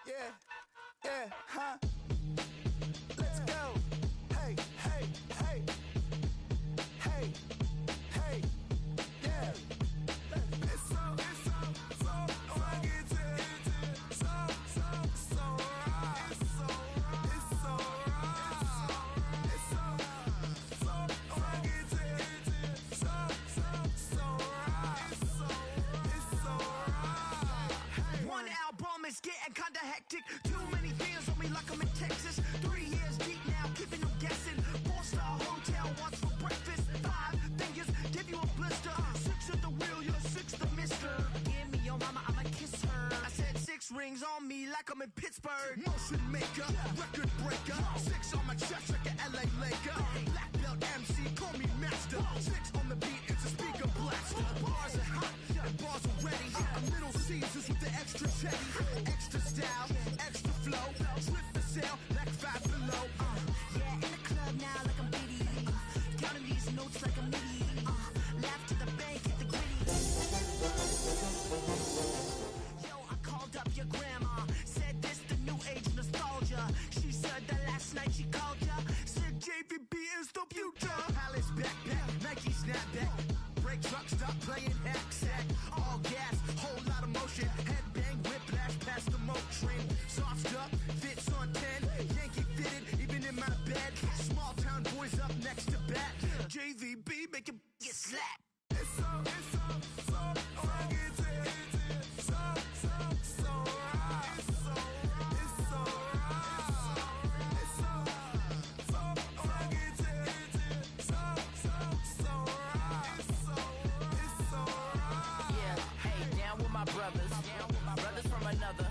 Yeah, yeah, huh? Let's go. Hey, hey, hey. Hey, hey, yeah. It's so rugged. So raw. It's so raw. It's so raw. It's so rugged. So raw. It's so raw. One album is getting kinda hectic. Too many fans on me like I'm in Texas. 3 years deep now, keeping them guessing. 4-star hotel, what's for breakfast? 5 fingers, give you a blister. 6 at the wheel, you're 6 the mister. Give me your mama, I'ma kiss her. I said 6 rings on me like I'm in Pittsburgh. Motion maker, record breaker. 6 on my chest like an LA Laker. Black belt MC, call me master. 6 on the beat, it's a speaker blaster. Bars are hot and bars are ready. Little Caesars with the extra teddy. Extra style, extra flow. Slip the sail like 5 below. Yeah, in the club now like I'm Diddy. Counting these notes like a MIDI. Laugh to the bank, hit the gritty. Yo, I called up your grandma. Said this the new age nostalgia. She said that last night she called ya. Said JVB is the future. Palace backpack, Nike snapback. Break truck, stop playing hack sack. All gas, whole lot of motion. Headbang, whiplash, past the mo train. Soft up, fits on 10. Yankee fitted, even in my bed. Small town boys up next to bat. JVB make it get slapped. It's so rugged. So raw. It's so raw. It's so raw. It's so rugged. So raw. It's so raw. Yeah, hey, down with my brothers. Brothers from another.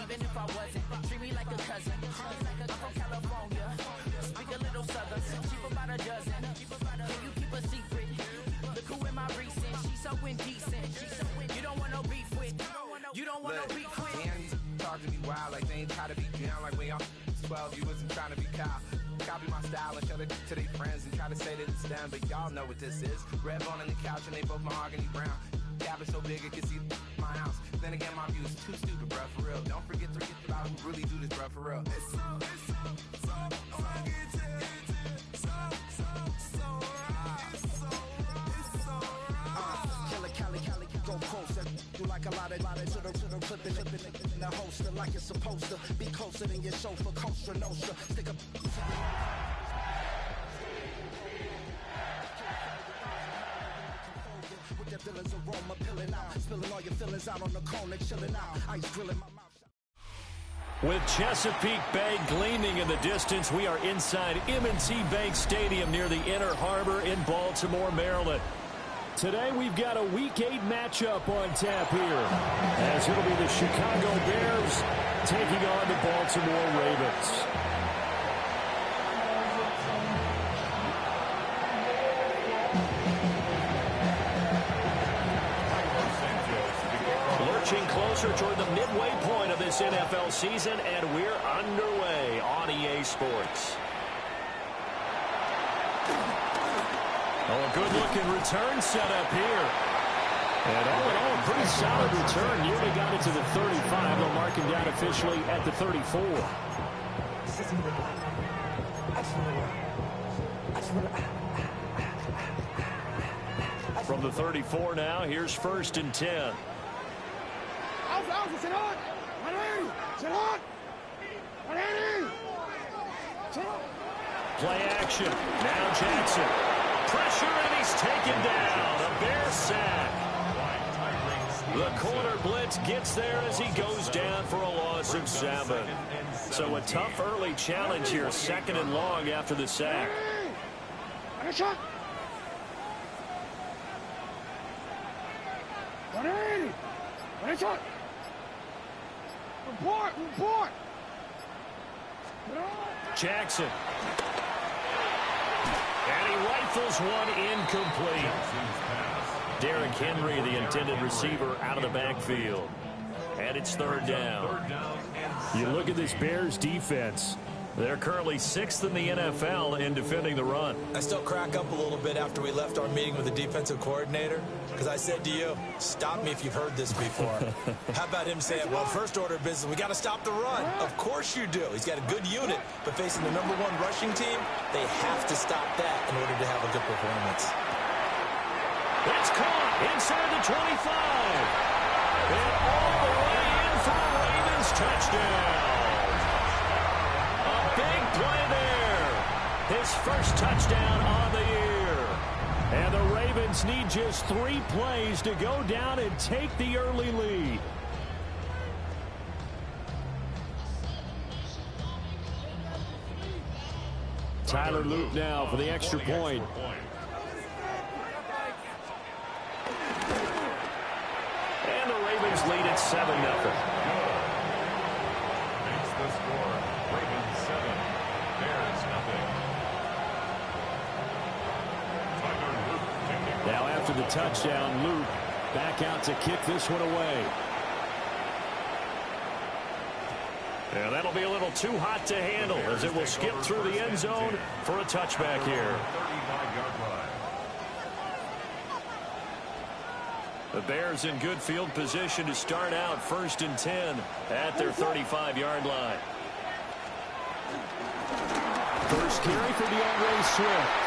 Even if I wasn't, treat me like a cousin. I'm from California. Speak a little southern. Cheap about a dozen. Can you keep a secret? Look who in my recent. She's so indecent. You don't want no beef with. You don't want no beef with. Man, these talk to me wild like they ain't try to be down like when y'all 12. You wasn't trying to be Kyle. Copy my style and show it to their friends and try to say that it's them, but y'all know what this is. Red bone on the couch and they both mahogany brown. Cabin so big it can see my house. Then again, my view is too stupid, bruh, for real. Don't forget to get about who really do this, bruh, for real. It's so rugged. So raw. It's so raw. Killer Cali, go closer. You like a lot of to the clip it in the holster like it's supposed to be closer than your chauffeur, Costa Nostra. Stick up. With the villain's aroma peeling out, spilling all your feelings out on the corner, chilling out, ice grilling my mouth. With Chesapeake Bay gleaming in the distance, we are inside M&T Bank Stadium near the Inner Harbor in Baltimore, Maryland. Today we've got a Week 8 matchup on tap here, as it'll be the Chicago Bears taking on the Baltimore Ravens. Lurching closer toward the midway point of this NFL season, and we're underway on EA Sports. Oh, a good-looking return set up here. And all in all, a pretty solid return. Nearly got it to the 35. They'll mark him down officially at the 34. From the 34 now, here's 1st and 10. Play action. Now Jackson. Pressure, and he's taken down. A Bear sack. The corner blitz gets there as he goes down for a loss of 7. So a tough early challenge here. 2nd and long after the sack. Jackson. And he rifles one incomplete. Derrick Henry, the intended receiver, out of the backfield. And it's 3rd down. You look at this Bears defense. They're currently 6th in the NFL in defending the run. I still crack up a little bit after we left our meeting with the defensive coordinator, because I said to you, stop me if you've heard this before. How about him saying, well, first order of business, we got to stop the run. Of course you do. He's got a good unit, but facing the #1 rushing team, they have to stop that in order to have a good performance. It's caught inside the 25. And all the way in for the Ravens touchdown. Big play there. His first touchdown on the year. And the Ravens need just 3 plays to go down and take the early lead. Tyler Luke now for the extra point. And the Ravens lead at 7-0. Now after the touchdown, Luke back out to kick this one away. Yeah, that'll be a little too hot to handle as it will skip through the end zone for a touchback here. The Bears in good field position to start out 1st and 10 at their 35-yard line. First carry for DeAndre Swift.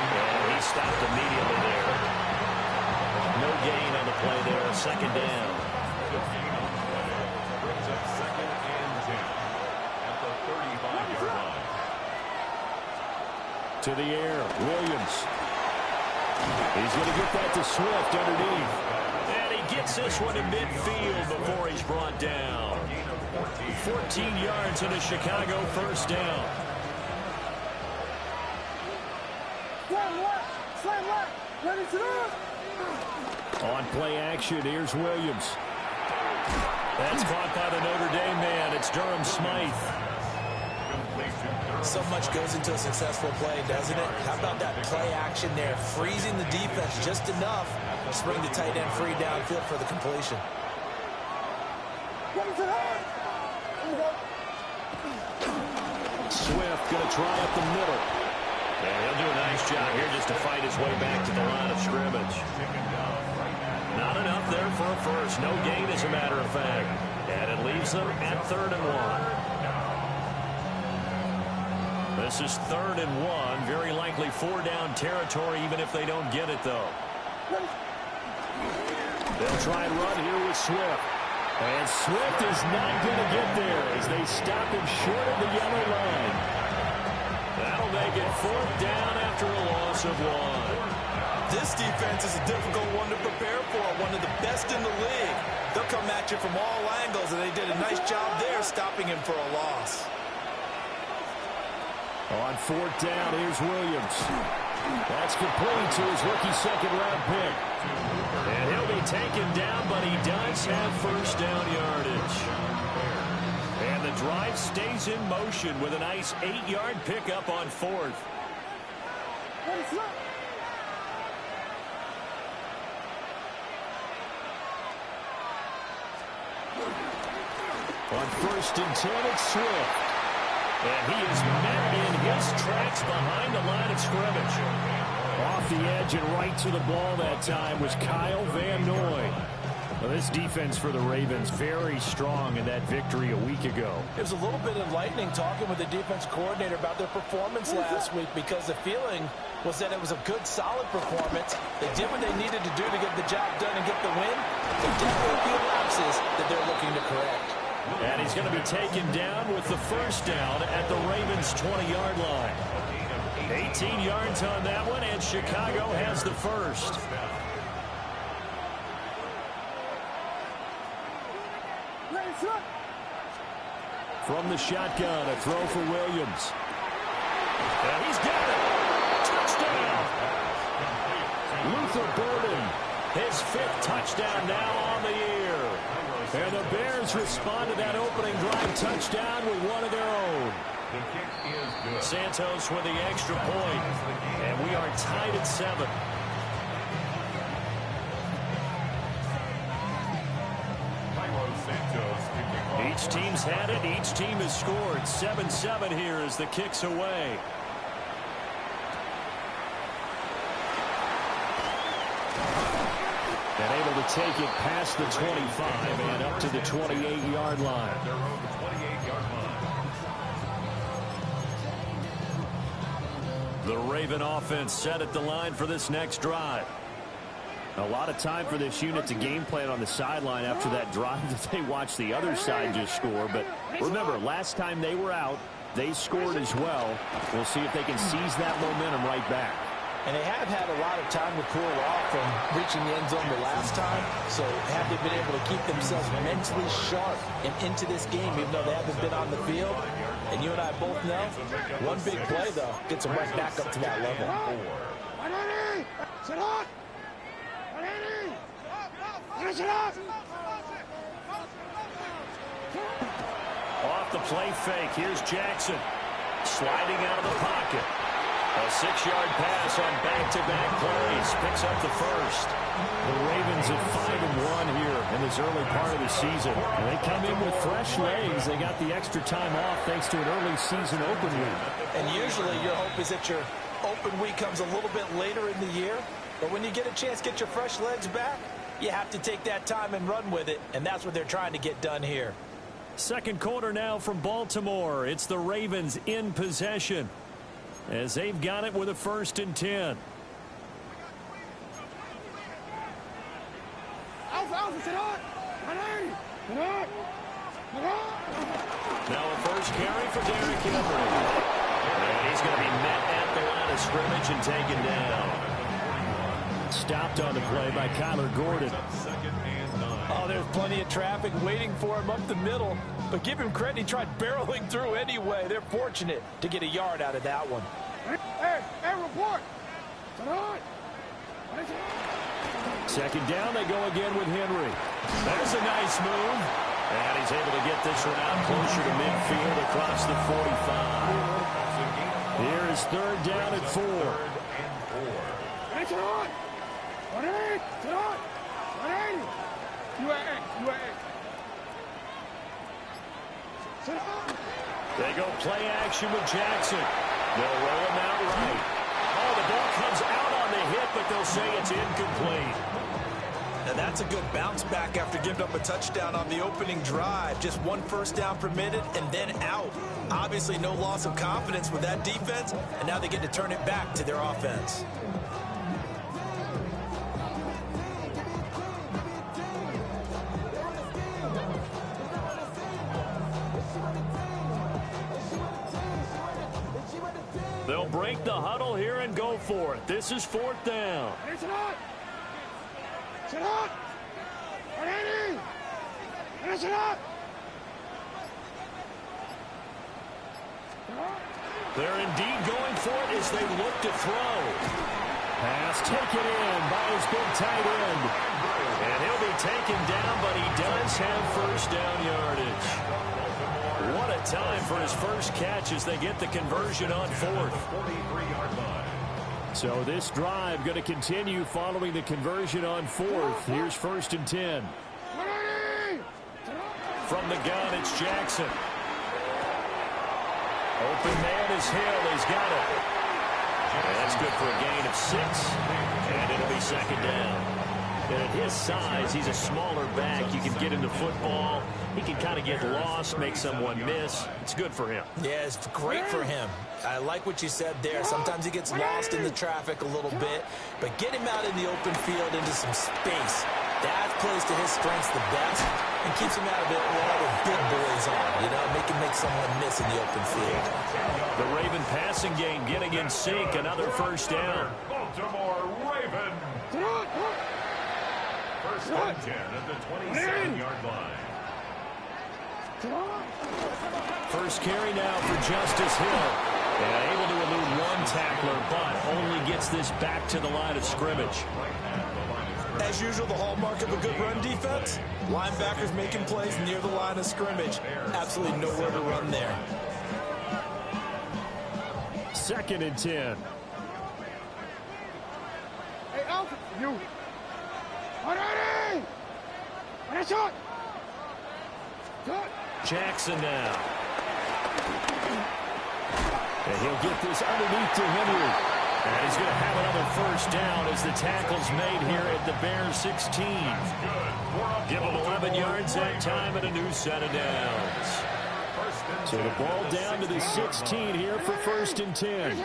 And he stopped immediately there. No gain on the play there. 2nd down. Brings up 2nd and 10 at the 35-yard line. To the air, Williams. He's going to get that to Swift underneath. And he gets this one in midfield before he's brought down. 14 yards and a Chicago 1st down. On play action, here's Williams. That's caught by the Notre Dame man. It's Durham Smythe. So much goes into a successful play, doesn't it? How about that play action there, freezing the defense just enough to spring the tight end free downfield for the completion. Swift going to try up the middle. Yeah, he'll do a nice job here just to fight his way back to the line of scrimmage. Not enough there for a first. No gain, as a matter of fact. And it leaves them at 3rd and 1. This is 3rd and 1. Very likely 4-down territory, even if they don't get it, though. They'll try and run here with Swift. And Swift is not going to get there as they stop him short of the yellow line. That'll make it 4th down after a loss of 1. This defense is a difficult one to prepare for, one of the best in the league. They'll come at you from all angles, and they did a nice job there stopping him for a loss. On 4th down, here's Williams. That's complete to his rookie 2nd-round pick. And he'll be taken down, but he does have 1st down yardage. And the drive stays in motion with a nice 8-yard pickup on 4th. On 1st and 10, it's Swift. And he is met in his tracks behind the line of scrimmage. Off the edge and right to the ball that time was Kyle Van Noy. Well, this defense for the Ravens very strong in that victory a week ago. It was a little bit enlightening talking with the defense coordinator about their performance last week, because the feeling was that it was a good, solid performance. They did what they needed to do to get the job done and get the win. But definitely a few lapses that they're looking to correct. And he's going to be taken down with the 1st down at the Ravens' 20-yard line. 18 yards on that one, and Chicago has the 1st. From the shotgun, a throw for Williams. And he's got it. Touchdown. Luther Burden, his 5th touchdown now on the year. And the Bears respond to that opening drive touchdown with one of their own. Santos with the extra point. And we are tied at 7. Each Each team's had it. Each team has scored. 7-7 here as the kick's away. And able to take it past the 25 and up to the 28-yard line. Their own 28-yard line. The Raven offense set at the line for this next drive. A lot of time for this unit to game plan on the sideline after that drive that they watched the other side just score. But remember, last time they were out, they scored as well. We'll see if they can seize that momentum right back. And they have had a lot of time to cool off from reaching the end zone the last time. So have they been able to keep themselves mentally sharp and into this game, even though they haven't been on the field? And you and I both know, one big play, though, gets them right back up to that level. Off the play fake, here's Jackson. Sliding out of the pocket. A 6-yard pass on back-to-back plays. Picks up the first. The Ravens at 5-1 here in this early part of the season. They come in with fresh legs. They got the extra time off thanks to an early season open week. And usually your hope is that your open week comes a little bit later in the year. But when you get a chance to get your fresh legs back, you have to take that time and run with it. And that's what they're trying to get done here. Second quarter now from Baltimore. It's the Ravens in possession, as they've got it with a 1st and 10. Now a first carry for Derrick Henry. And he's going to be met at the line of scrimmage and taken down. Stopped on the play by Kyler Gordon. Oh, there's plenty of traffic waiting for him up the middle. But give him credit, he tried barreling through anyway. They're fortunate to get a yard out of that one. Hey, report. Second down, they go again with Henry. There's a nice move. And he's able to get this one out closer to midfield across the 45. Here is 3rd down at 4. They go play action with Jackson. They'll roll him out right. Oh, the ball comes out on the hit, but they'll say it's incomplete. And that's a good bounce back after giving up a touchdown on the opening drive. Just 1 first down permitted and then out. Obviously no loss of confidence with that defense, and now they get to turn it back to their offense. They'll break the huddle here and go for it. This is 4th down. They're indeed going for it as they look to throw. Pass taken in by his big tight end. And he'll be taken down, but he does have 1st down yardage. What a time for his first catch as they get the conversion on 4th. So this drive going to continue following the conversion on 4th. Here's 1st and 10. From the gun, it's Jackson. Open man is Hill. He's got it. And that's good for a gain of 6. And it'll be 2nd down. And at his size, he's a smaller back. You can get into football. He can kind of get lost, make someone miss. It's good for him. Yeah, it's great for him. I like what you said there. Sometimes he gets lost in the traffic a little bit, but get him out in the open field into some space. That plays to his strengths the best and keeps him out of it where all the big boys are, you know, make someone miss in the open field. The Raven passing game getting in sync. Another 1st down. Baltimore Raven. 1st and 10 at the 27-yard line. First carry now for Justice Hill. And able to elude 1 tackler, but only gets this back to the line of scrimmage. As usual, the hallmark of a good run defense, linebackers making plays near the line of scrimmage. Absolutely nowhere to run there. 2nd and 10. Hey, Alfred, you. Ready! And a shot! Good. Jackson now. And he'll get this underneath to Henry. And he's going to have another first down as the tackle's made here at the Bears 16. Give him 11 yards that time and a new set of downs. So the ball down to the 16 here for 1st and 10.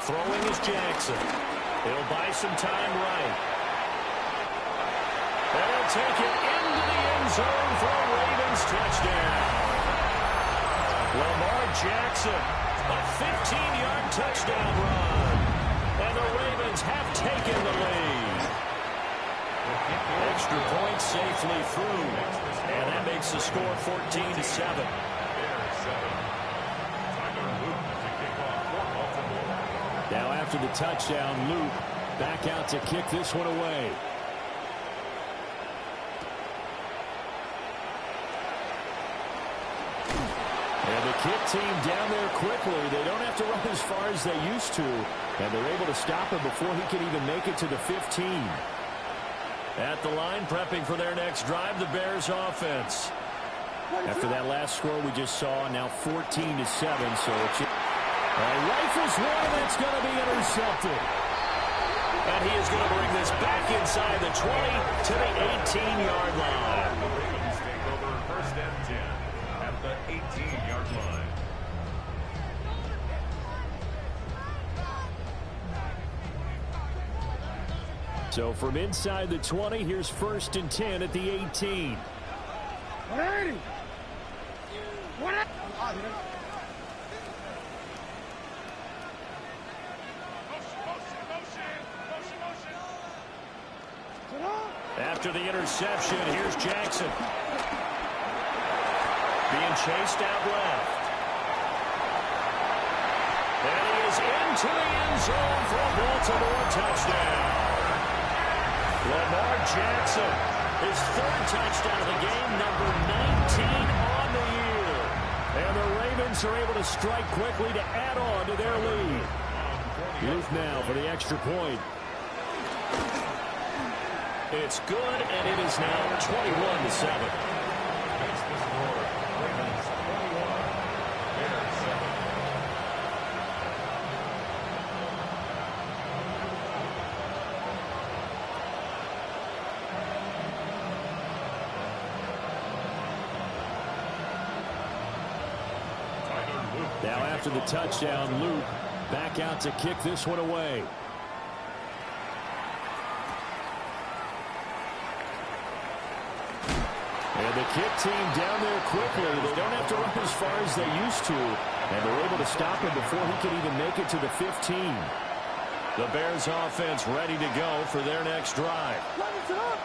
Throwing is Jackson. He'll buy some time right. And he'll take it into the end zone for a Ravens touchdown. Lamar Jackson, a 15-yard touchdown run. And the Ravens have taken the lead. Extra point safely through. And that makes the score 14-7. Now after the touchdown, Luke back out to kick this one away. And the kick team down there quickly. They don't have to run as far as they used to. And they're able to stop him before he can even make it to the 15. At the line, prepping for their next drive, the Bears offense. After that last score we just saw, now 14-7. So it's rifles one, that's going to be intercepted. And he is going to bring this back inside the 20 to the 18-yard line. Ravens take over 1st and 10 at the 18-yard line. So from inside the 20, here's 1st and 10 at the 18. 180. After the interception, here's Jackson. Being chased out left. And he is into the end zone for a Baltimore touchdown. Lamar Jackson, his 3rd touchdown of the game, number 19 on the year. And the Ravens are able to strike quickly to add on to their lead. Luke now for the extra point. It's good, and it is now 21-7. Now after the touchdown, Luke back out to kick this one away. And the kick team down there quickly. They don't have to run as far as they used to. And they're able to stop him before he can even make it to the 15. The Bears offense ready to go for their next drive.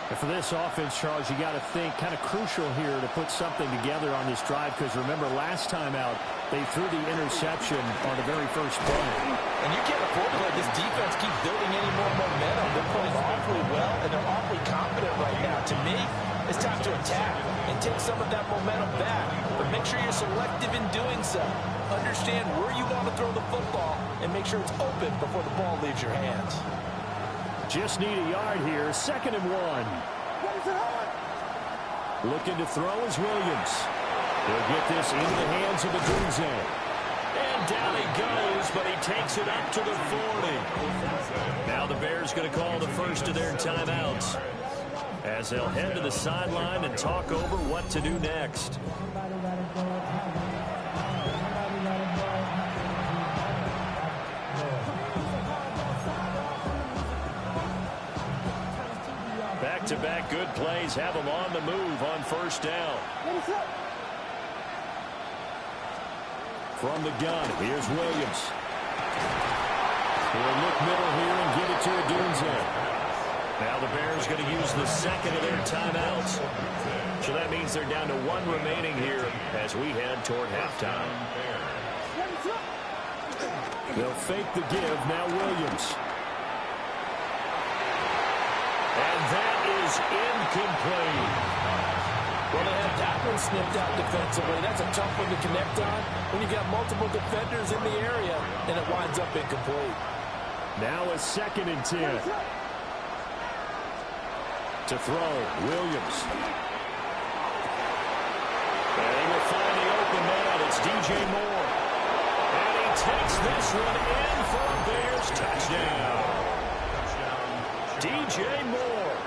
And for this offense, Charles, you got to think kind of crucial here to put something together on this drive, because remember last time out they threw the interception on the very first play. And you can't afford to let this defense keep building any more momentum. They're playing awfully well, and they're awfully confident right now. To me, it's time to attack and take some of that momentum back. But make sure you're selective in doing so. Understand where you want to throw the football and make sure it's open before the ball leaves your hands. Just need a yard here. 2nd and 1. Looking to throw is Williams. He'll get this into the hands of Adunze. And down he goes, but he takes it up to the 40. Now the Bears going to call the first of their timeouts, as they'll head to the sideline and talk over what to do next. Back-to-back good plays have them on the move on 1st down. From the gun, here's Williams. He'll look middle here and get it to Adunze. Now the Bears going to use the 2nd of their timeouts. So that means they're down to 1 remaining here as we head toward halftime. They'll fake the give, now Williams. And that is incomplete. Well, they had that one snipped out defensively. That's a tough one to connect on when you've got multiple defenders in the area, and it winds up incomplete. Now a 2nd and 10. To throw, Williams. It's DJ Moore. And he takes this one in for a Bears touchdown. DJ Moore,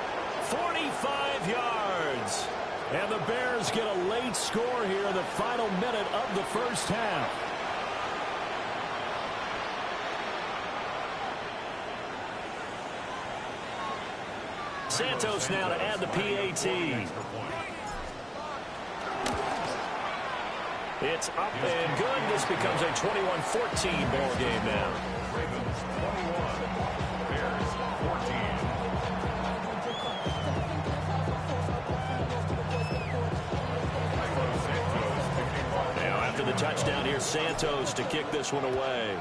45 yards. And the Bears get a late score here in the final minute of the first half. Santos now to add the PAT. It's up and good. This becomes a 21-14 ball game now. Ravens 21, Bears 14. Now after the touchdown, here's Santos to kick this one away.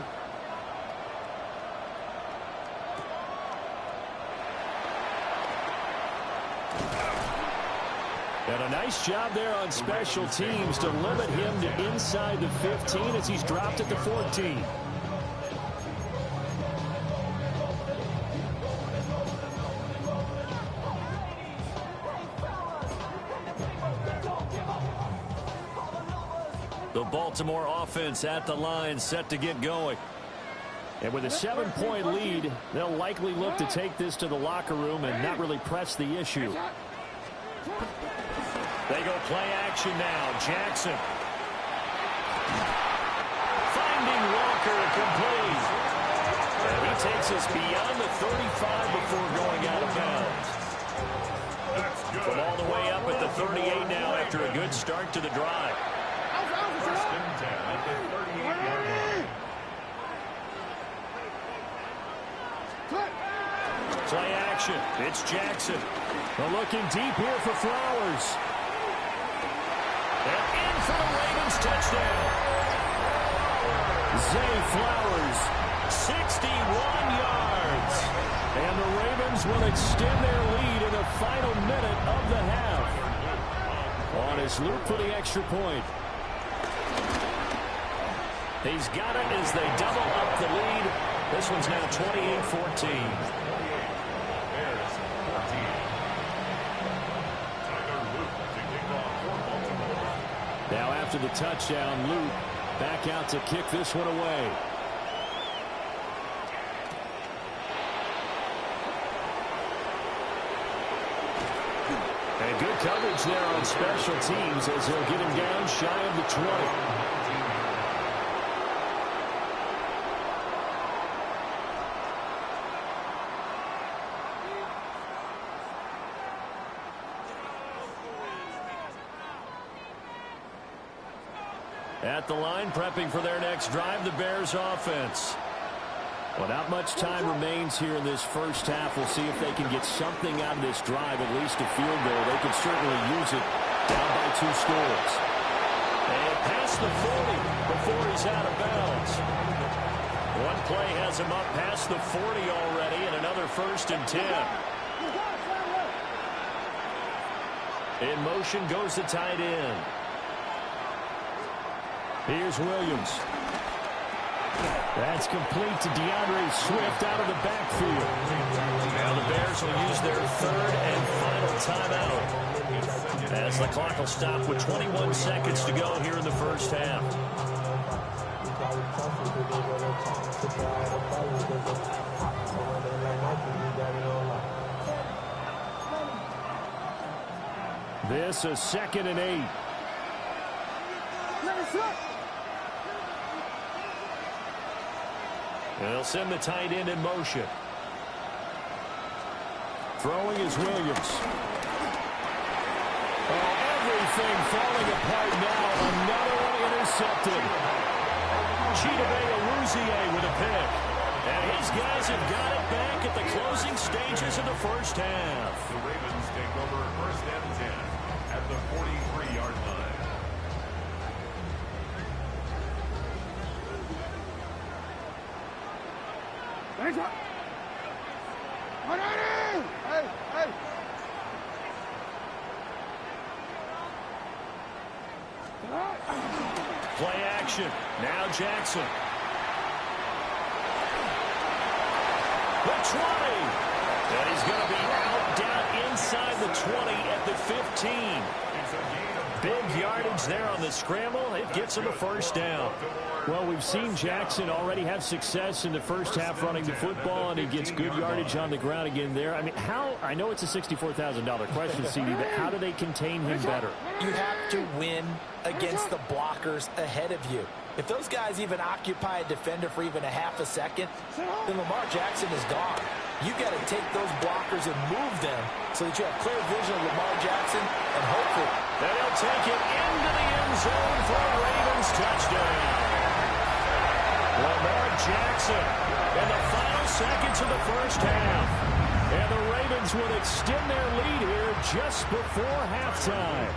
And a nice job there on special teams to limit him to inside the 15 as he's dropped at the 14. The Baltimore offense at the line, set to get going. And with a 7-point lead, they'll likely look to take this to the locker room and not really press the issue. They go play action now. Jackson. Finding Walker complete. And he takes us beyond the 35 before going out of bounds. From all the way up at the 38 now after a good start to the drive. First and 10 at the 38-yard line. Play action. It's Jackson. They're looking deep here for Flowers. And in for the Ravens touchdown. Zay Flowers, 61 yards. And the Ravens will extend their lead in the final minute of the half. On his loop for the extra point. He's got it as they double up the lead. This one's now 28-14. Now after the touchdown, Luke back out to kick this one away. And good coverage there on special teams as they'll get him down shy of the 20. At the line, prepping for their next drive, the Bears offense. Well, not much time remains here in this first half. We'll see if they can get something out of this drive, at least a field goal. They could certainly use it down by 2 scores. And past the 40 before he's out of bounds. One play has him up past the 40 already, and another 1st and 10. In motion goes the tight end. Here's Williams. That's complete to DeAndre Swift out of the backfield. Now the Bears will use their 3rd and final timeout as the clock will stop with 21 seconds to go here in the first half. This is 2nd and 8. They'll send the tight end in motion. Throwing is Williams. Oh, everything falling apart now. Another one intercepted. Chidobe Awuzie with a pick. And his guys have got it back at the closing stages of the first half. The Ravens take over 1st and 10 at the 43-yard line. Play action. Now Jackson. The 20. And he's going to be out down inside the 20 at the 15. It's a gain of Big yardage there on the scramble. It gets him a first down. Well, we've seen Jackson already have success in the first half running the football, and he gets good yardage on the ground again there. I mean, I know it's a $64,000 question, CD, but how do they contain him better? You have to win against the blockers ahead of you. If those guys even occupy a defender for even a half a second, then Lamar Jackson is gone. You got to take those blockers and move them so that you have clear vision of Lamar Jackson, and hopefully they'll take it into the end zone for a Ravens touchdown. Lamar Jackson in the final seconds of the first half. And the Ravens would extend their lead here just before halftime.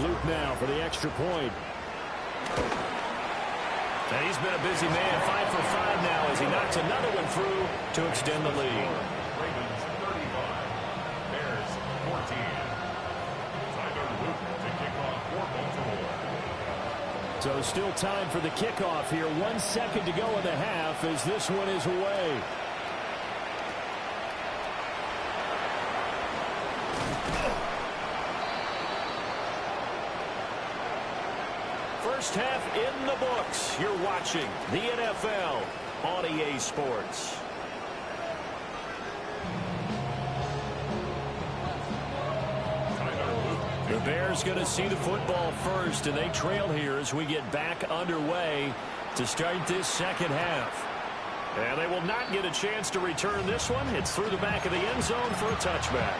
Luke now for the extra point. And he's been a busy man, 5 for 5 now as he knocks another one through to extend the lead. Ravens 35, Bears 14. Tyler Luke to kick off for Baltimore. So still time for the kickoff here. 1 second to go in the half as this one is away. First half in the books. You're watching the NFL on EA Sports. The Bears going to see the football first, and they trail here as we get back underway to start this second half. And they will not get a chance to return this one. It's through the back of the end zone for a touchback.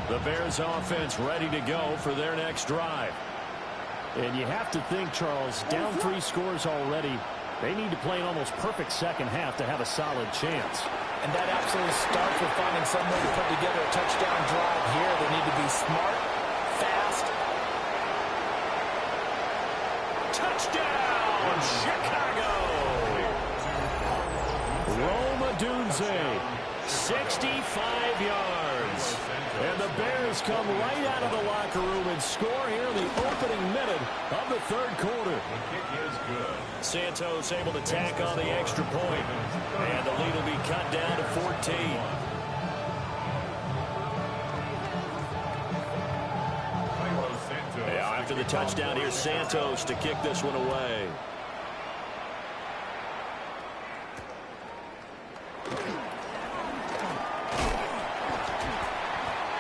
The Bears offense ready to go for their next drive. And you have to think, Charles, down 3 scores already. They need to play an almost perfect second half to have a solid chance. And that absolutely starts with finding some way to put together a touchdown drive here. They need to be smart, fast. Touchdown, Chicago! Rome Odunze, 65 yards. And the Bears come right out of the locker room and score here in the opening minute of the third quarter. The kick is good. Santos able to tack on the extra point. And the lead will be cut down to 14. Yeah, after the touchdown, here's Santos to kick this one away.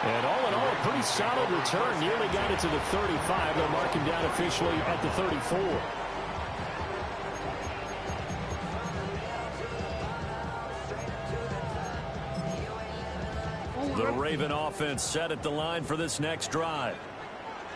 And all in all, a pretty solid return. Nearly got it to the 35. They'll mark him down officially at the 34. The Raven offense set at the line for this next drive.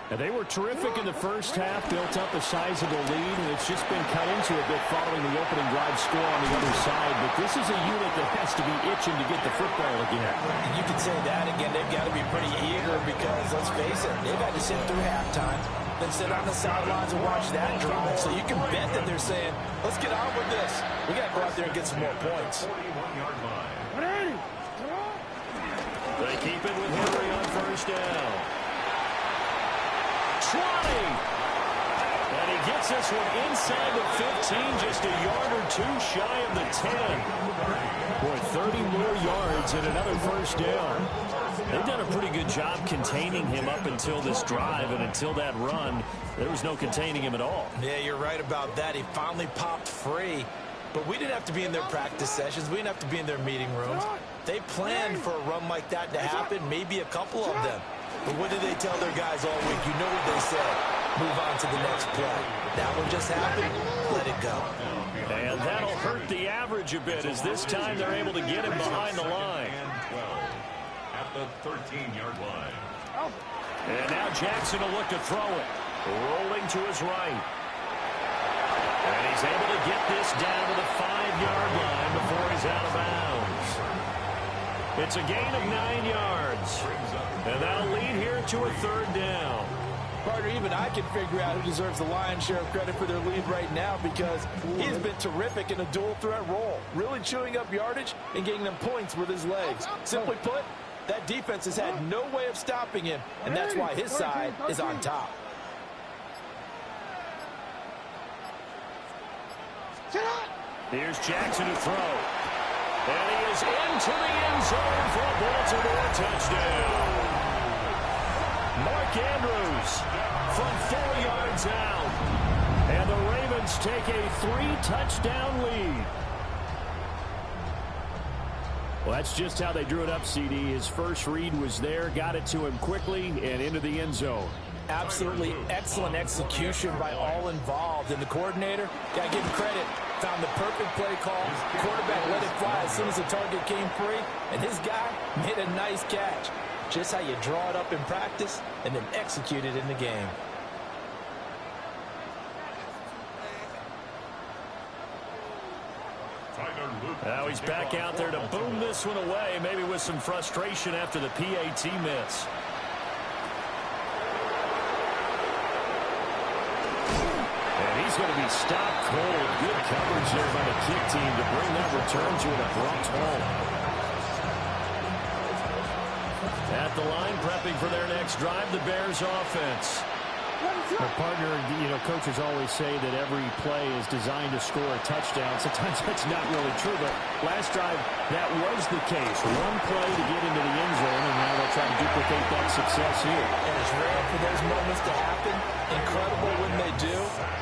And they were terrific in the first half, built up a sizable lead, and it's just been cut into a bit following the opening drive score on the other side. But this is a unit that has to be itching to get the football again. You could say that again. They've got to be pretty eager because, let's face it, they've had to sit through halftime, then sit on the sidelines and watch that drive. So you can bet that they're saying, let's get on with this. We got to go out there and get some more points. 41-yard line. They keep it with Henry on first down. 20. And he gets this one inside the 15, just a yard or two shy of the 10. Boy, 30 more yards and another first down. They've done a pretty good job containing him up until this drive, and until that run, there was no containing him at all. Yeah, you're right about that. He finally popped free. But we didn't have to be in their practice sessions. We didn't have to be in their meeting rooms. They planned for a run like that to happen, maybe a couple of them. But what did they tell their guys all week? You know what they said. Move on to the next play. That one just happened. Let it go. And that'll hurt the average a bit as this time they're able to get him behind the line. And 12 at the 13-yard line. And now Jackson will look to throw it. Rolling to his right. And he's able to get this down to the 5-yard line before he's out of bounds. It's a gain of 9 yards. And that'll lead here to a third down. Partner, even I can figure out who deserves the lion's share of credit for their lead right now because he's been terrific in a dual threat role, really chewing up yardage and getting them points with his legs. Simply put, that defense has had no way of stopping him, and that's why his side is on top. Here's Jackson to throw. And he is into the end zone for a Baltimore touchdown. Mark Andrews from 4 yards out. And the Ravens take a 3-touchdown lead. Well, that's just how they drew it up, CD. His first read was there, got it to him quickly, and into the end zone. Absolutely excellent execution by all involved. And the coordinator, got to give him credit, found the perfect play call. Quarterback let it fly as soon as the target came free. And his guy made a nice catch. Just how you draw it up in practice and then execute it in the game. Now he's back out there to boom this one away, maybe with some frustration after the PAT miss. And he's going to be stopped cold. Good coverage there by the kick team to bring that return to an abrupt halt. At the line, prepping for their next drive, the Bears offense. My partner, coaches always say that every play is designed to score a touchdown. Sometimes that's not really true, but last drive, that was the case. One play to get into the end zone, and now they'll try to duplicate that success here. And it's rare for those moments to happen. Incredible when they do.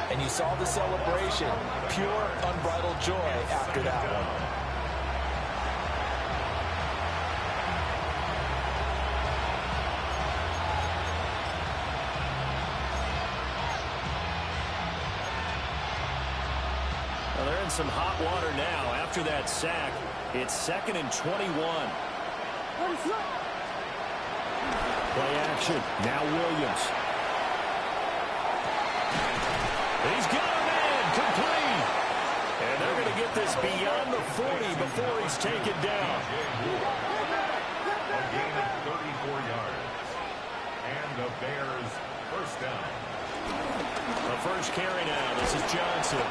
And you saw the celebration. Pure, unbridled joy after that one. They're in some hot water now. After that sack, it's 2nd and 21. Play action. Now Williams. He's got him in. Complete. And they're going to get this beyond the 40 before he's taken down. A gain of 34 yards. And the Bears first down. The first carry now. This is Johnson.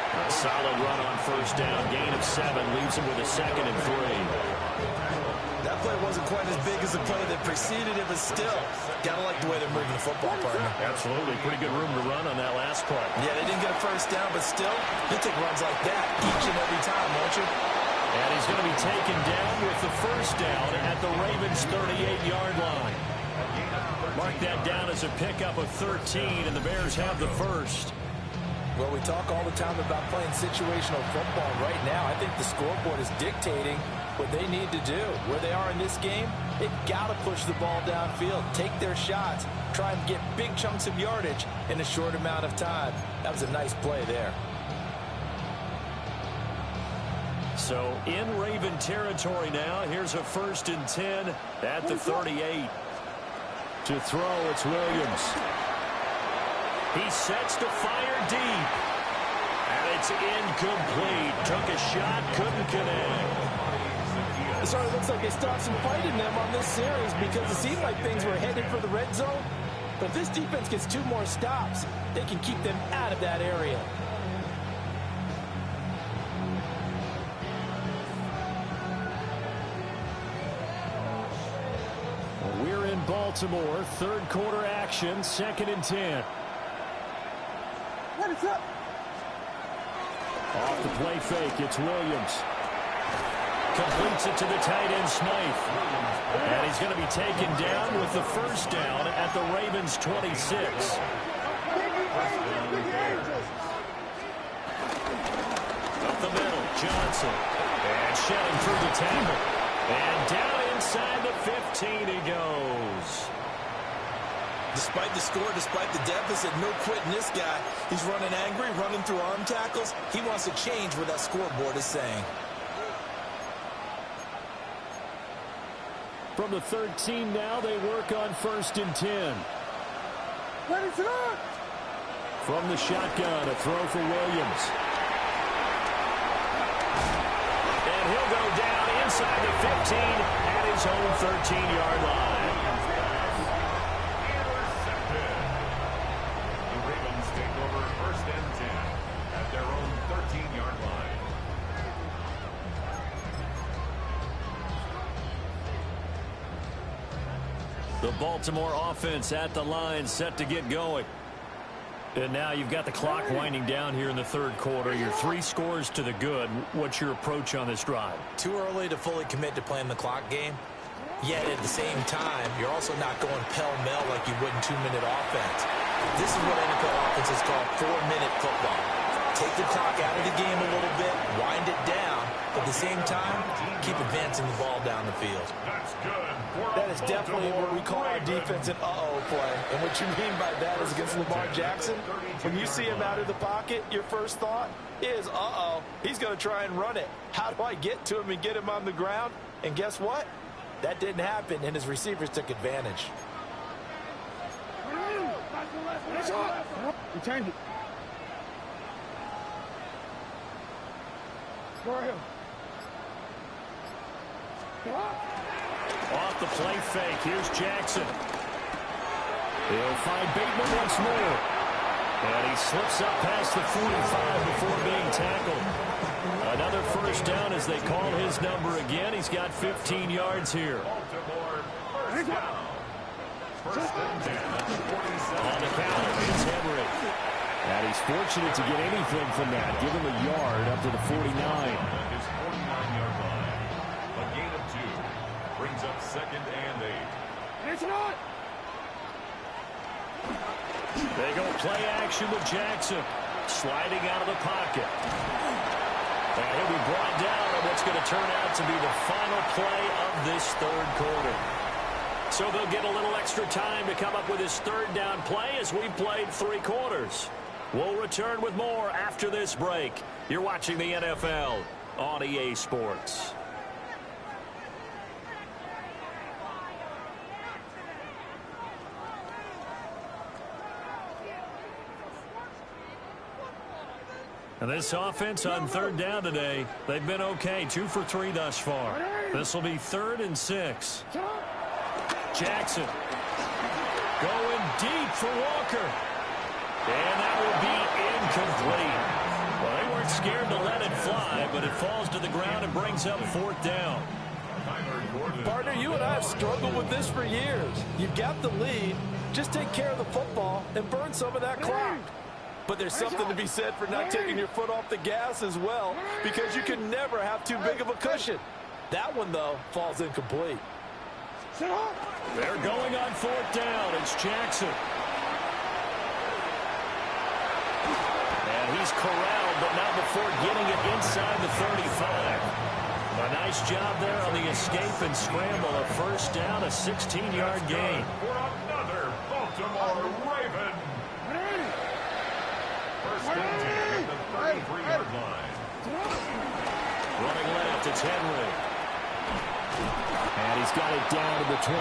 A solid run on first down. Gain of 7 leaves him with a 2nd and 3. That play wasn't quite as big as the play that preceded it, but still, gotta like the way they're moving the football, partner. Absolutely. Pretty good room to run on that last play. Yeah, they didn't get a first down, but still, you take runs like that each and every time, won't you? And he's going to be taken down with the first down at the Ravens' 38-yard line. Mark that down as a pickup of 13, and the Bears have the first. Well, we talk all the time about playing situational football. Right now, I think the scoreboard is dictating what they need to do. Where they are in this game, they've got to push the ball downfield, take their shots, try and get big chunks of yardage in a short amount of time. That was a nice play there. So in Raven territory now, here's a 1st and 10 at the 38. To throw, it's Williams. He sets to fire deep. And it's incomplete. Took a shot, couldn't connect. It sort of looks like they stopped some fight in them on this series because it seemed like things were headed for the red zone. But if this defense gets 2 more stops, they can keep them out of that area. We're in Baltimore. 3rd quarter action. 2nd and 10. Off the play fake, it's Williams. Completes it to the tight end, Smythe. And he's going to be taken down with the first down at the Ravens' 26. Up the middle, Johnson. And shedding through the tackle. And down inside the 15 he goes. Despite the score, despite the deficit, no quitting this guy. He's running angry, running through arm tackles. He wants to change what that scoreboard is saying. From the 13 now, they work on 1st and 10. From the shotgun, a throw for Williams. And he'll go down inside the 15 at his own 13-yard line. The Baltimore offense at the line, set to get going. And now you've got the clock winding down here in the third quarter. Your 3 scores to the good. What's your approach on this drive? Too early to fully commit to playing the clock game. Yet at the same time, you're also not going pell-mell like you would in 2-minute offense. This is what NFL offenses call 4-minute football. Take the clock out of the game a little bit, wind it down, but at the same time, keep advancing the ball down the field. That's good. That is definitely what we call our defense an uh-oh play. And what you mean by that is against Lamar Jackson, when you see him out of the pocket, your first thought is, uh-oh, he's going to try and run it. How do I get to him and get him on the ground? And guess what? That didn't happen, and his receivers took advantage. Change it. Off the play fake. Here's Jackson. He'll find Bateman once more. And he slips up past the 45 before being tackled. Another first down as they call his number again. He's got 15 yards here. Baltimore, first down. First and 10 at the 47. On the counter, it's Henry. And he's fortunate to get anything from that. Give him a yard up to the 49. His 49-yard line. A gain of 2. Brings up 2nd and 8. It's not. They go play action with Jackson. Sliding out of the pocket. And he'll be brought down on what's going to turn out to be the final play of this third quarter. So they'll get a little extra time to come up with his third down play as we played 3 quarters. We'll return with more after this break. You're watching the NFL on EA Sports. And this offense on third down today, they've been okay. 2 for 3 thus far. This will be 3rd and 6. Jackson going deep for Walker. And that will be incomplete. Well, they weren't scared to let it fly, but it falls to the ground and brings up 4th down. Partner, you and I have struggled with this for years. You've got the lead. Just take care of the football and burn some of that clock. But there's something to be said for not taking your foot off the gas as well, because you can never have too big of a cushion. That one, though, falls incomplete. They're going on 4th down. It's Jackson. And he's corralled, but not before getting it inside the 35. A nice job there on the escape and scramble. A first down, a 16-yard gain. For another Baltimore Raven. First and 10 at the 33-yard line. Running left, it's Henry. And he's got it down to the 28.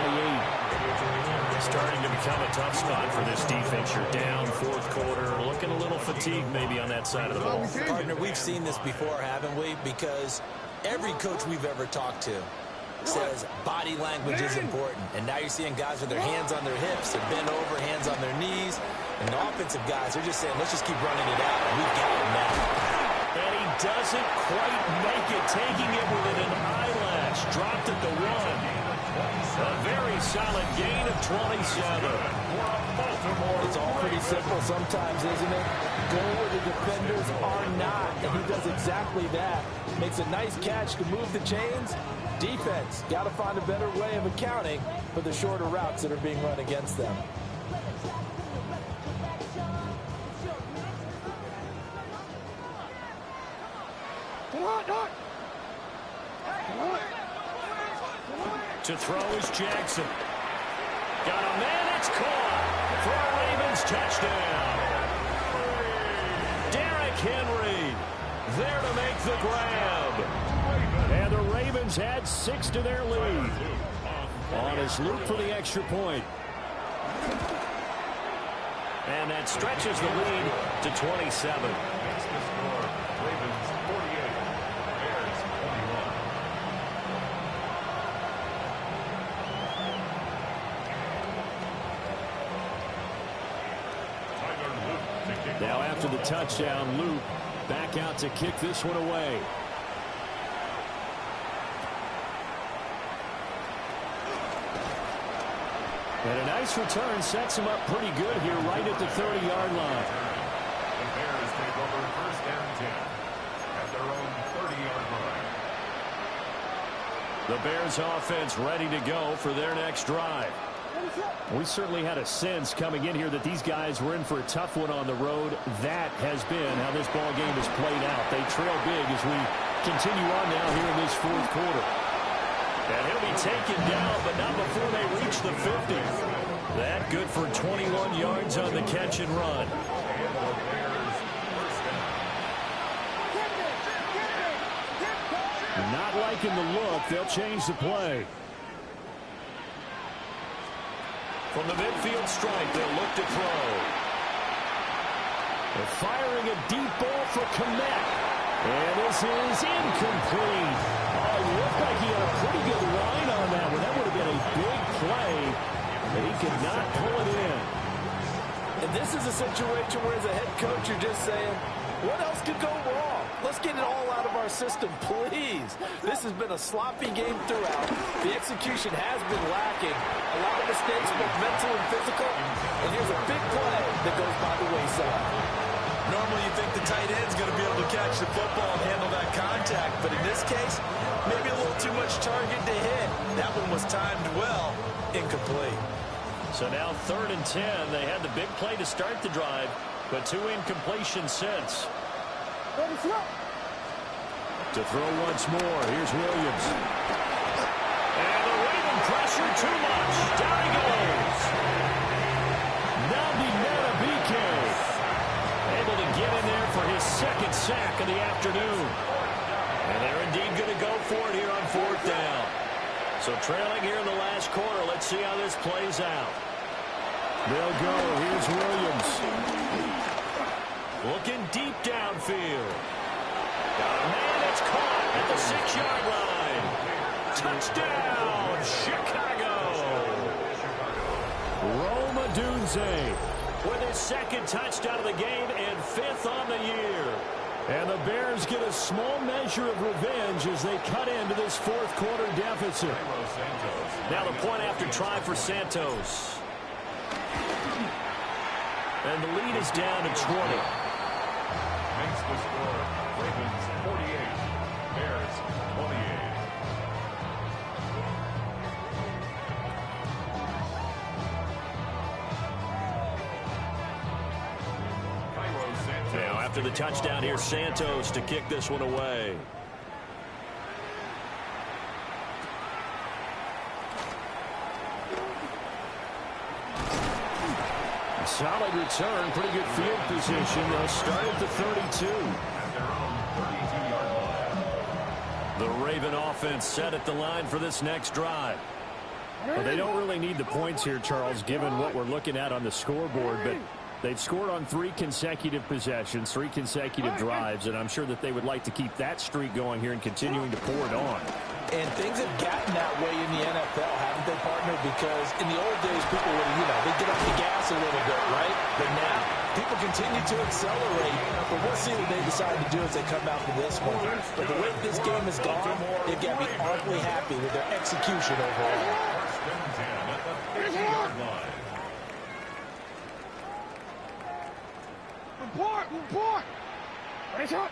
Starting to become a tough spot for this defense. You're down 4th quarter. Looking a little fatigued maybe on that side of the ball. Partner, we've seen this before, haven't we? Because every coach we've ever talked to says body language is important. And now you're seeing guys with their hands on their hips, they're bent over, hands on their knees. And the offensive guys are just saying, let's just keep running it out. We've got it now. And he doesn't quite make it, taking it within an eyelash. Dropped at the 1. A very solid gain of 27. It's all pretty simple sometimes, isn't it? Go where the defenders are not, and he does exactly that. Makes a nice catch to move the chains. Defense, got to find a better way of accounting for the shorter routes that are being run against them. To throw is Jackson. Got a man, it's caught for a Ravens touchdown. Derrick Henry there to make the grab. And the Ravens had 6 to their lead. On his loop for the extra point. And that stretches the lead to 27. Ravens 48, Bears 21. Now after the touchdown, Luke back out to kick this one away. And a nice return sets him up pretty good here right at the 30-yard line. The Bears take over first and 10 at their own 30-yard line. The Bears offense ready to go for their next drive. We certainly had a sense coming in here that these guys were in for a tough one on the road. That has been how this ball game has played out. They trail big as we continue on now here in this fourth quarter. And he'll be taken down, but not before they reach the 50. That good for 21 yards on the catch and run. Not liking the look. They'll change the play. From the midfield stripe, they'll look to throw. They're firing a deep ball for Kmet. And this is incomplete. Oh, it looked like he had a pretty good line on that one. That would have been a big play, but he could not pull it in. And this is a situation where as a head coach, you're just saying, what else could go wrong? Let's get it all out of our system, please. This has been a sloppy game throughout. The execution has been lacking. A lot of mistakes, both mental and physical. And here's a big play that goes by the wayside. Normally you think the tight end's going to be able to catch the football and handle that contact, but in this case, maybe a little too much target to hit. That one was timed well, incomplete. So now 3rd and 10. They had the big play to start the drive, but 2 incompletions since. To throw once more, here's Williams. And the Raven pressure too much. Down he goes. Nabi Metabike able to get in there for his 2nd sack of the afternoon. And they're indeed going to go for it here on 4th down. So trailing here in the last quarter, let's see how this plays out. They'll go. Here's Williams. Looking deep downfield. Got a man that's caught at the 6-yard line. Touchdown, Chicago. Rome Odunze with his 2nd touchdown of the game and 5th on the year. And the Bears get a small measure of revenge as they cut into this 4th quarter deficit. Now the point after try for Santos. And the lead is down to 20. Makes the score Ravens 48, Bears 28. Now after the touchdown, here's Santos to kick this one away. Solid return, pretty good field position. They'll start at the 32. The Raven offense set at the line for this next drive. Well, they don't really need the points here, Charles, given what we're looking at on the scoreboard, but they've scored on 3 consecutive possessions, 3 consecutive drives, and I'm sure that they would like to keep that streak going here and continuing to pour it on. And things have gotten that way in the NFL, haven't they, partner? Because in the old days, people would, they get off the gas a little bit, right? But now, people continue to accelerate. But we'll see what they decide to do as they come out to this one. But the way this game has gone, they've got to be awfully happy with their execution overall. First and 10 at the 50-yard line. Report! Raise up!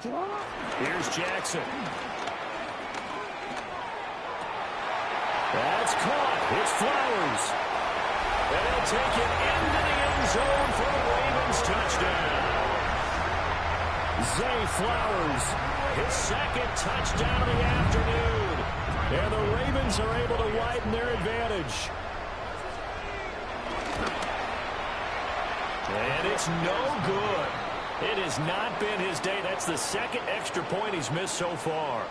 Here's Jackson. That's caught. It's Flowers. And they'll take it into the end zone for the Ravens touchdown. Zay Flowers, his 2nd touchdown of the afternoon. And the Ravens are able to widen their advantage. And it's no good. It has not been his day. That's the 2nd extra point he's missed so far.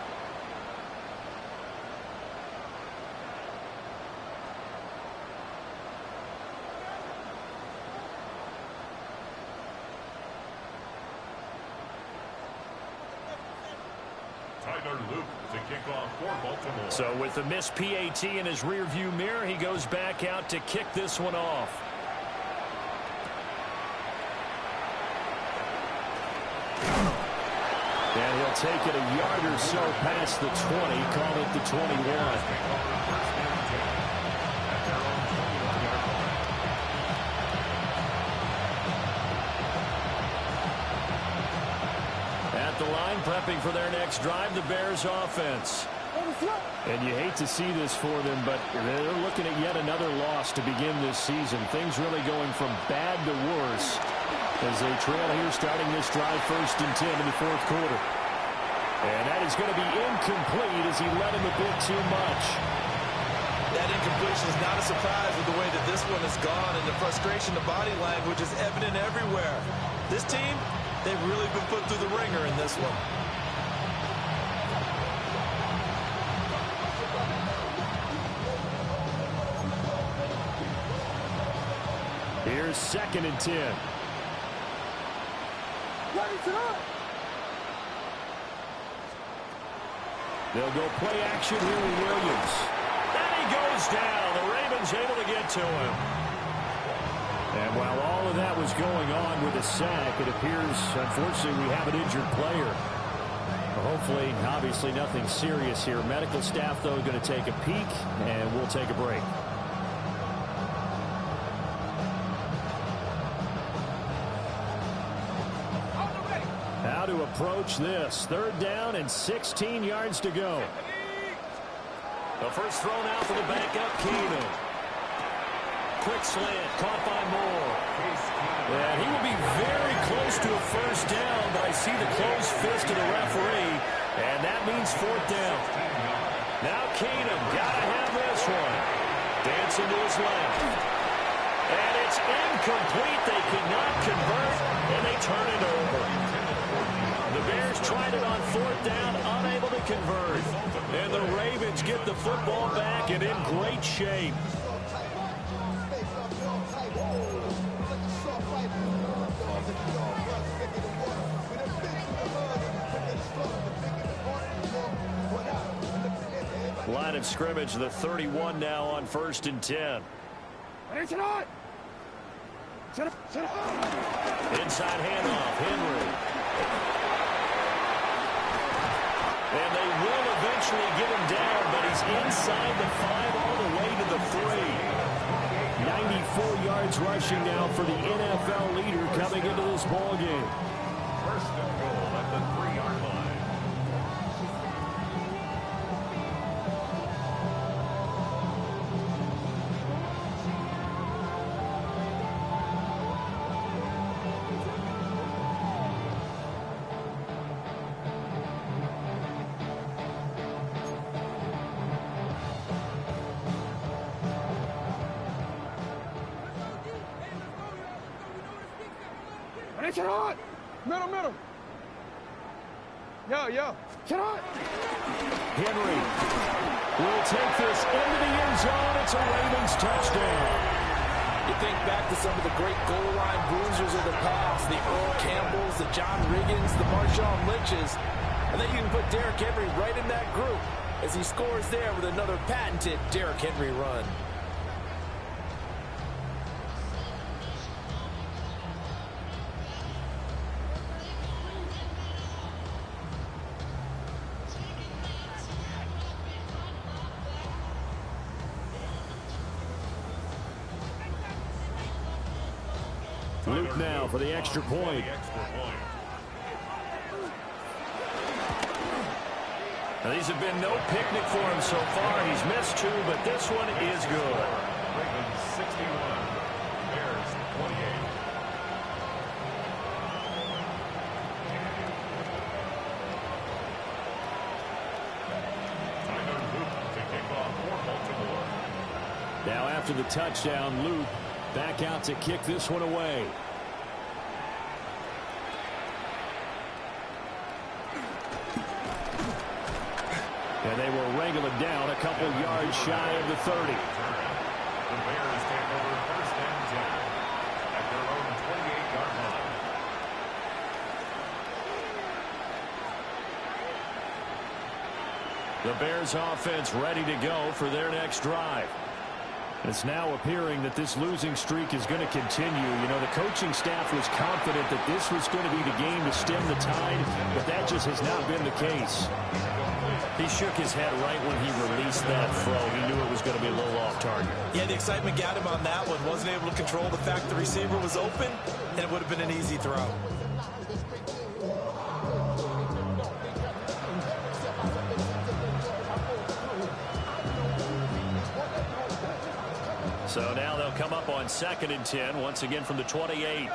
Tyler Luke to kick off for Baltimore. So with the missed PAT in his rearview mirror, he goes back out to kick this one off. And he'll take it a yard or so past the 20, call it the 21. At the line, prepping for their next drive, the Bears offense. And you hate to see this for them, but they're looking at yet another loss to begin this season. Things really going from bad to worse as they trail here starting this drive 1st and 10 in the 4th quarter. And that is going to be incomplete as he led him a bit too much. That incompletion is not a surprise with the way that this one has gone, and the frustration, the body language is evident everywhere. This team, they've really been put through the ringer in this one. Here's 2nd and 10. They'll go play action here with Williams. And he goes down. The Ravens able to get to him. And while all of that was going on with a sack, it appears, unfortunately, we have an injured player. Hopefully, obviously, nothing serious here. Medical staff, though, going to take a peek, and we'll take a break. How to approach this. 3rd down and 16 yards to go. The first thrown out for the backup, Keenum. Quick slant, caught by Moore. And he will be very close to a 1st down, but I see the closed fist of the referee, and that means 4th down. Now Keenum, gotta have this one. Dancing to his left. And it's incomplete. They could not convert, and they turn it over. The Bears tried it on 4th down, unable to convert. And the Ravens get the football back and in great shape. Line of scrimmage, the 31 now on 1st and 10. Inside handoff, Henry. And they will eventually get him down, but he's inside the 5 all the way to the 3. 94 yards rushing now for the NFL leader coming into this ball game. 1st and goal at the 3-yard line. Middle. Yo. Henry will take this into the end zone. It's a Ravens touchdown. You think back to some of the great goal line bruisers of the past, the Earl Campbells, the John Riggins, the Marshawn Lynches, and then you can put Derrick Henry right in that group as he scores there with another patented Derrick Henry run. Luke now for the extra point. Now, these have been no picnic for him so far. He's missed 2, but this one is good. Ravens 61, Bears 28. Tyler Luke to kick off for Baltimore. Now after the touchdown, Luke back out to kick this one away. And they will wrangle it down a couple yards shy of the 30. The Bears take over 1st and 10 at their own 28-yard line. The Bears offense ready to go for their next drive. It's now appearing that this losing streak is going to continue. You know, the coaching staff was confident that this was going to be the game to stem the tide, but that just has not been the case. He shook his head right when he released that throw. He knew it was going to be a little off target. Yeah, the excitement got him on that one. Wasn't able to control the fact the receiver was open, and it would have been an easy throw. So now they'll come up on 2nd and 10, once again from the 28.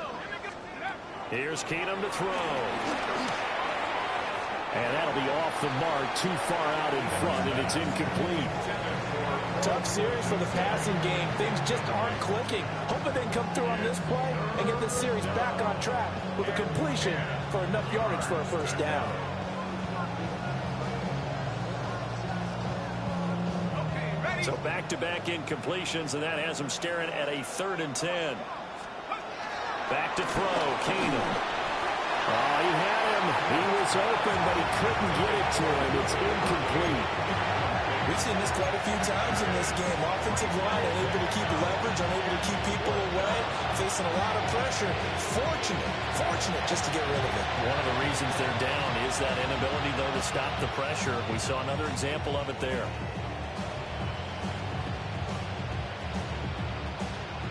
Here's Keenum to throw. And that'll be off the mark, too far out in front, and it's incomplete. Tough series for the passing game. Things just aren't clicking. Hoping they can come through on this play and get this series back on track with a completion for enough yardage for a first down. So back-to-back incompletions, and that has him staring at a 3rd and 10. Back to throw, Keenum. Oh, he had him. He was open, but he couldn't get it to him. It's incomplete. We've seen this quite a few times in this game. Offensive line unable to keep leverage, unable to keep people away, facing a lot of pressure. Fortunate just to get rid of it. One of the reasons they're down is that inability, though, to stop the pressure. We saw another example of it there.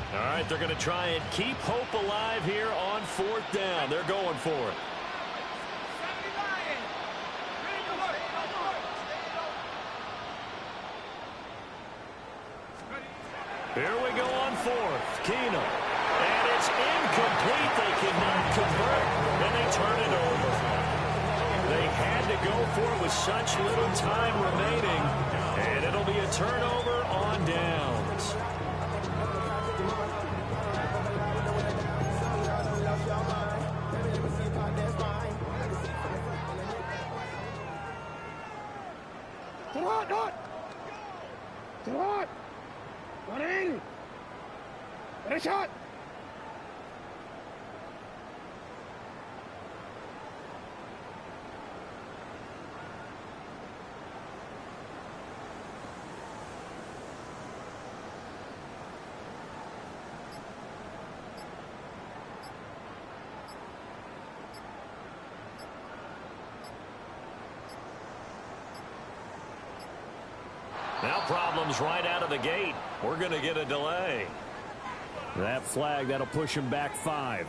All right, they're going to try and keep hope alive here on 4th down. They're going for it. Here we go on 4th. Keenum. And it's incomplete. They cannot convert, and they turn it over. They had to go for it with such little time remaining, and it'll be a turnover on downs. Shot! Now problems right out of the gate. We're going to get a delay. That flag, that'll push him back 5.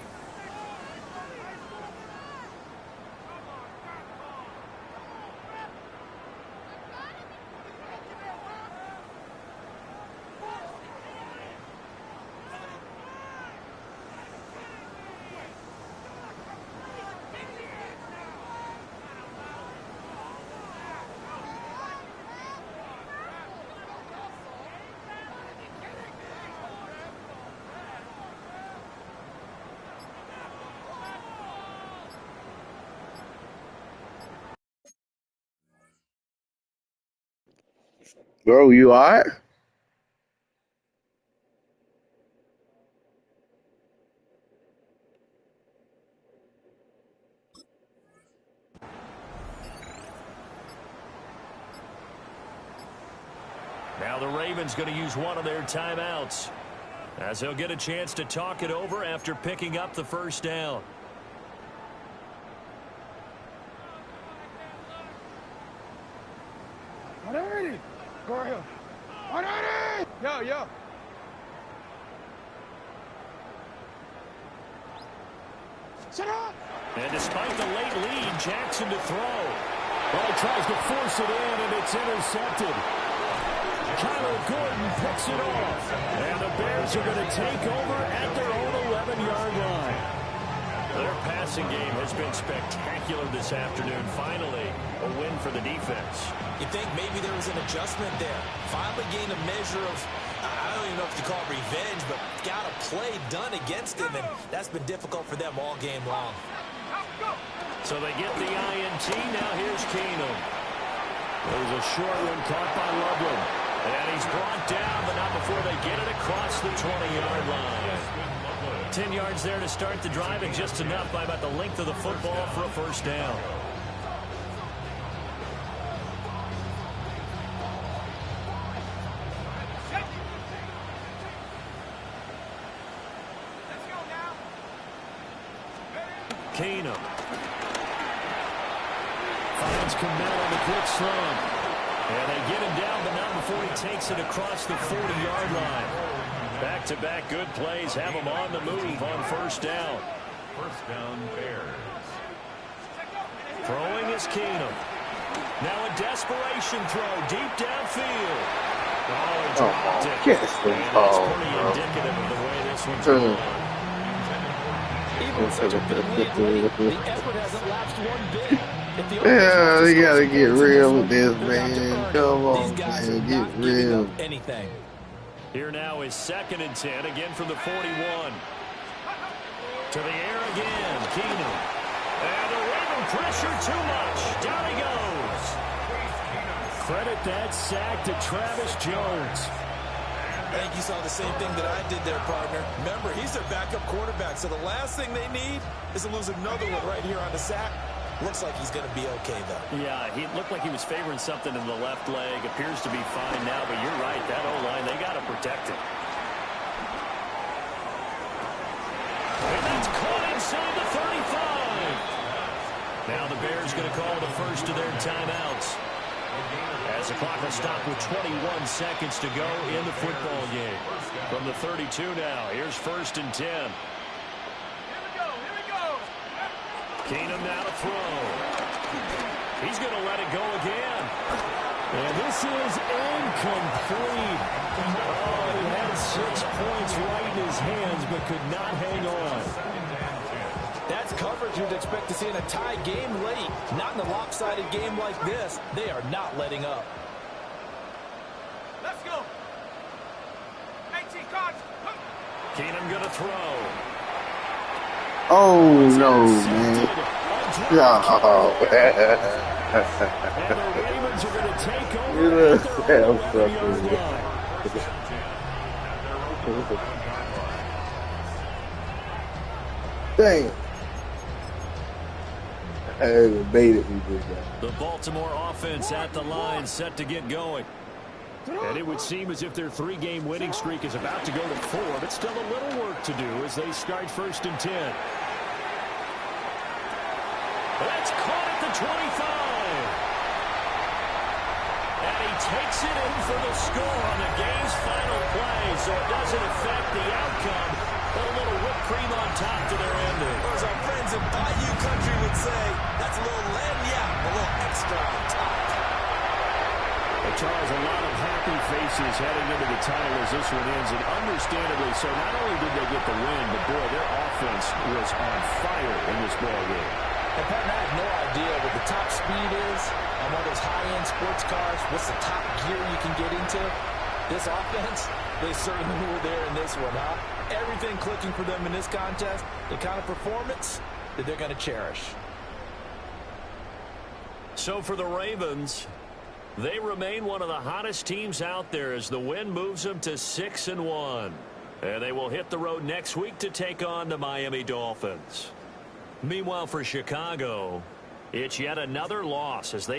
Bro, you alright? Now the Ravens going to use one of their timeouts, as they'll get a chance to talk it over after picking up the first down. Go ahead. Yo. Shut up! And despite the late lead, Jackson to throw. Well, he tries to force it in, and it's intercepted. Kyler Gordon picks it off. And the Bears are going to take over at their own 11-yard line. Their passing game has been spectacular this afternoon. Finally, a win for the defense. You think maybe there was an adjustment there. Finally gained a measure of, I don't even know if you call it revenge, but got a play done against him, and that's been difficult for them all game long. So they get the INT. Now here's Keenum. There's a short one caught by Loveland. And he's brought down, but not before they get it across the 20-yard line. 10 yards there to start the drive, and just enough by about the length of the football for a first down. Keenum. Finds Kmet on the quick slump. And they get him down, but not before he takes it across the 40-yard line. Back-to-back good plays have him on the move on first down. First down, Bears. Throwing is Keenum. Now a desperation throw deep downfield. Oh, he dropped it. And that's pretty indicative of the way this one's going. Even with such a big lead, the effort hasn't lapsed one bit. Yeah, they gotta get real with this, man. Come on, man, get real. Anything. Here now is 2nd and 10, again from the 41. To the air again, Keenum. And the Raven pressure too much. Down he goes. Credit that sack to Travis Jones. I think you saw the same thing that I did there, partner. Remember, he's their backup quarterback, so the last thing they need is to lose another one right here on the sack. Looks like he's going to be okay, though. Yeah, he looked like he was favoring something in the left leg. Appears to be fine now, but you're right. That O-line, they got to protect it. And that's caught inside the 35. Now the Bears going to call the first of their timeouts. As the clock will stop with 21 seconds to go in the football game. From the 32 now, here's 1st and 10. Keenum now to throw. He's going to let it go again. And this is incomplete. Oh, he had 6 points right in his hands, but could not hang on. That's coverage you'd expect to see in a tie game late. Not in a lopsided game like this. They are not letting up. Let's go. 18 cards. Keenum going to throw. Oh, no, man. Yeah. And the Ravens are going to take over at their own 11-yard line. Dang. I haven't baited me this guy. The Baltimore offense at the line, set to get going. And it would seem as if their 3-game winning streak is about to go to 4, but still a little work to do as they start 1st and 10. That's caught at the 25. And he takes it in for the score on the game's final play, so it doesn't affect the outcome. Put a little whipped cream on top to their ending. Or as our friends in Bayou Country would say, that's a little lagniappe, a little extra on top. Well, Charles, a lot of happy faces heading into the title as this one ends, and understandably so. Not only did they get the win, but boy, their offense was on fire in this ball game. And Patton, I have no idea what the top speed is on one of those high-end sports cars. What's the top gear you can get into? This offense, they certainly were there in this one, huh? Everything clicking for them in this contest, the kind of performance that they're going to cherish. So for the Ravens, they remain one of the hottest teams out there as the win moves them to 6-1. And they will hit the road next week to take on the Miami Dolphins. Meanwhile, for Chicago, it's yet another loss as they've